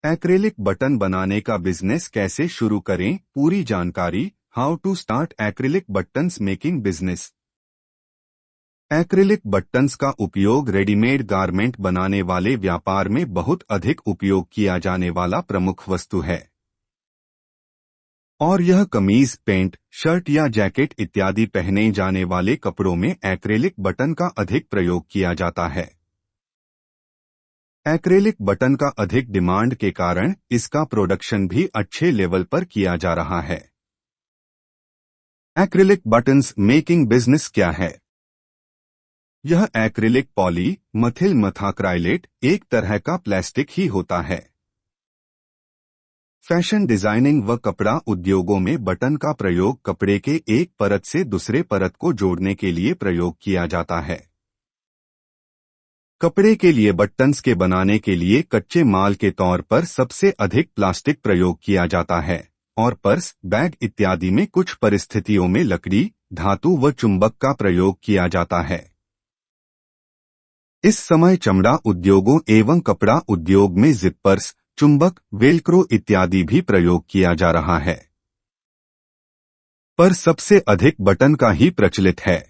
Acrylic button बनाने का business कैसे शुरू करें, पूरी जानकारी। How to start acrylic buttons making business. Acrylic buttons का उपयोग रेडीमेड गारमेंट बनाने वाले व्यापार में बहुत अधिक उपयोग किया जाने वाला प्रमुख वस्तु है और यह कमीज, पेंट, शर्ट या जैकेट इत्यादि पहने जाने वाले कपड़ों में एक्रेलिक बटन का अधिक प्रयोग किया जाता है। एक्रेलिक बटन का अधिक डिमांड के कारण इसका प्रोडक्शन भी अच्छे लेवल पर किया जा रहा है। एक्रेलिक बटन्स मेकिंग बिजनेस क्या है? यह एक्रेलिक पॉली मथिल मथाक्राइलेट एक तरह का प्लास्टिक ही होता है। फैशन डिजाइनिंग व कपड़ा उद्योगों में बटन का प्रयोग कपड़े के एक परत से दूसरे परत को जोड़ने के लिए प्रयोग किया जाता है। कपड़े के लिए बटन्स के बनाने के लिए कच्चे माल के तौर पर सबसे अधिक प्लास्टिक प्रयोग किया जाता है और पर्स, बैग इत्यादि में कुछ परिस्थितियों में लकड़ी, धातु व चुंबक का प्रयोग किया जाता है। इस समय चमड़ा उद्योगों एवं कपड़ा उद्योग में जिपर्स, चुंबक, वेलक्रो इत्यादि भी प्रयोग किया जा रहा है, पर सबसे अधिक बटन का ही प्रचलित है।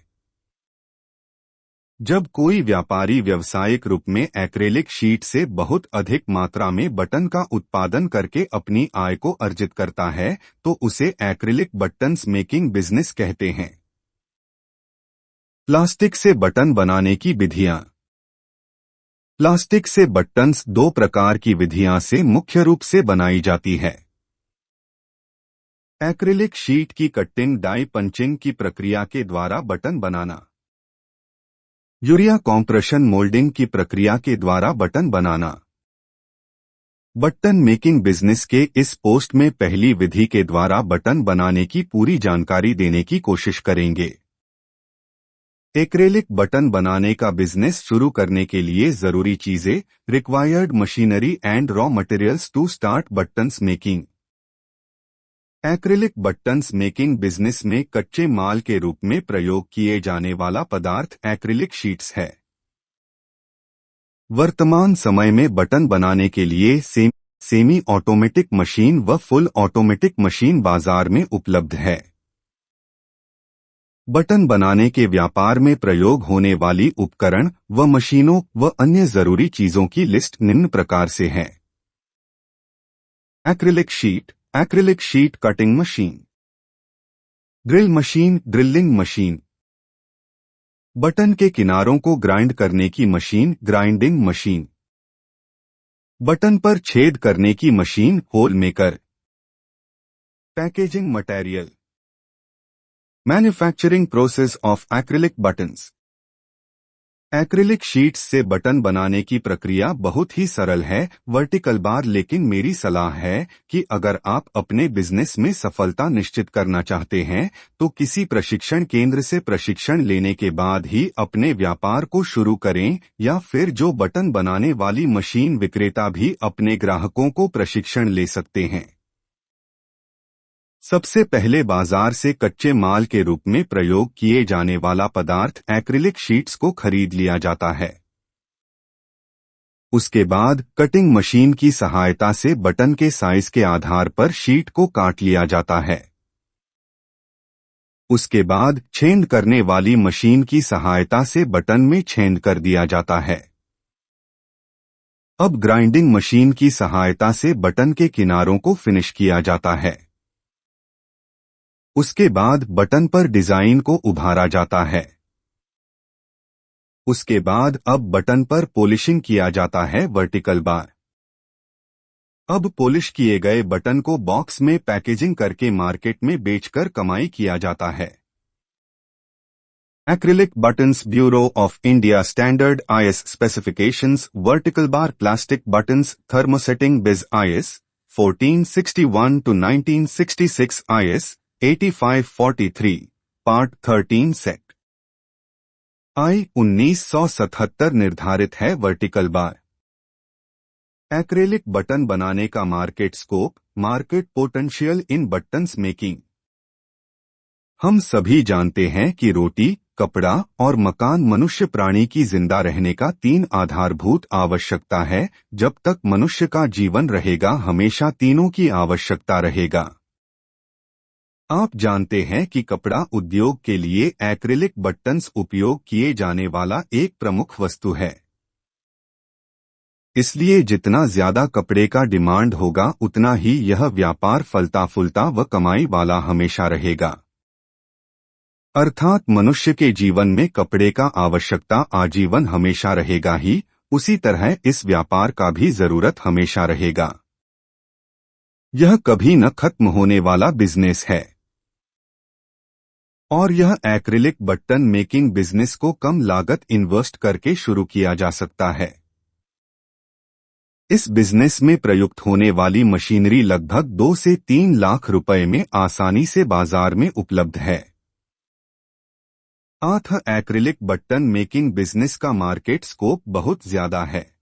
जब कोई व्यापारी व्यावसायिक रूप में एक्रेलिक शीट से बहुत अधिक मात्रा में बटन का उत्पादन करके अपनी आय को अर्जित करता है तो उसे एक्रेलिक बटन्स मेकिंग बिजनेस कहते हैं। प्लास्टिक से बटन बनाने की विधियां। प्लास्टिक से बटन्स दो प्रकार की विधियां से मुख्य रूप से बनाई जाती है। एक्रेलिक शीट की कटिंग डाई पंचिंग की प्रक्रिया के द्वारा बटन बनाना। यूरिया कॉम्प्रेशन मोल्डिंग की प्रक्रिया के द्वारा बटन बनाना। बटन मेकिंग बिजनेस के इस पोस्ट में पहली विधि के द्वारा बटन बनाने की पूरी जानकारी देने की कोशिश करेंगे। एक्रेलिक बटन बनाने का बिजनेस शुरू करने के लिए जरूरी चीजें, required machinery and raw materials to start buttons making. Acrylic buttons making business में कच्चे माल के रूप में प्रयोग किए जाने वाला पदार्थ एक्रेलिक शीट्स है। वर्तमान समय में बटन बनाने के लिए सेमी ऑटोमेटिक मशीन व फुल ऑटोमेटिक मशीन बाजार में उपलब्ध है। बटन बनाने के व्यापार में प्रयोग होने वाली उपकरण व मशीनों व अन्य जरूरी चीजों की लिस्ट निम्न प्रकार से है। Acrylic sheet cutting machine, drill machine drilling machine, button के किनारों को ग्राइंड करने की मशीन ग्राइंडिंग मशीन, बटन पर छेद करने की machine hole maker, packaging material, manufacturing process of acrylic buttons. Acrylic sheets से बटन बनाने की प्रक्रिया बहुत ही सरल है, वर्टिकल बार, लेकिन मेरी सलाह है कि अगर आप अपने बिजनेस में सफलता निश्चित करना चाहते हैं तो किसी प्रशिक्षण केंद्र से प्रशिक्षण लेने के बाद ही अपने व्यापार को शुरू करें या फिर जो बटन बनाने वाली मशीन विक्रेता भी अपने ग्राहकों को प्रशिक्षण ले सकते हैं। सबसे पहले बाजार से कच्चे माल के रूप में प्रयोग किए जाने वाला पदार्थ एक्रेलिक शीट्स को खरीद लिया जाता है। उसके बाद कटिंग मशीन की सहायता से बटन के साइज के आधार पर शीट को काट लिया जाता है। उसके बाद छेद करने वाली मशीन की सहायता से बटन में छेद कर दिया जाता है। अब ग्राइंडिंग मशीन की सहायता से बटन के किनारों को फिनिश किया जाता है। उसके बाद बटन पर डिजाइन को उभारा जाता है। उसके बाद अब बटन पर पॉलिशिंग किया जाता है, वर्टिकल बार। अब पॉलिश किए गए बटन को बॉक्स में पैकेजिंग करके मार्केट में बेचकर कमाई किया जाता है। Acrylic buttons bureau of India standard IS specifications vertical bar plastic buttons thermosetting बिज IS 1461 to 1966 IS 8543 part 13 set I 1977 निर्धारित है। वर्टिकल बार एक्रेलिक बटन बनाने का market scope, market potential in buttons making. हम सभी जानते हैं कि रोटी, कपड़ा और मकान मनुष्य प्राणी की जिंदा रहने का 3 आधारभूत आवश्यकता है। जब तक मनुष्य का जीवन रहेगा हमेशा तीनों की आवश्यकता रहेगा। आप जानते हैं कि कपड़ा उद्योग के लिए एक्रिलिक बटन्स उपयोग किए जाने वाला एक प्रमुख वस्तु है। इसलिए जितना ज्यादा कपड़े का डिमांड होगा उतना ही यह व्यापार फलता फूलता व कमाई वाला हमेशा रहेगा। अर्थात मनुष्य के जीवन में कपड़े का आवश्यकता आजीवन हमेशा रहेगा ही, उसी तरह इस व्यापार का भी जरूरत हमेशा रहेगा। यह कभी न खत्म होने वाला बिजनेस है और यह एक्रिलिक बटन मेकिंग बिजनेस को कम लागत इन्वेस्ट करके शुरू किया जा सकता है। इस बिजनेस में प्रयुक्त होने वाली मशीनरी लगभग 2 से 3 लाख रुपए में आसानी से बाजार में उपलब्ध है। एक्रिलिक बटन मेकिंग बिजनेस का मार्केट स्कोप बहुत ज्यादा है।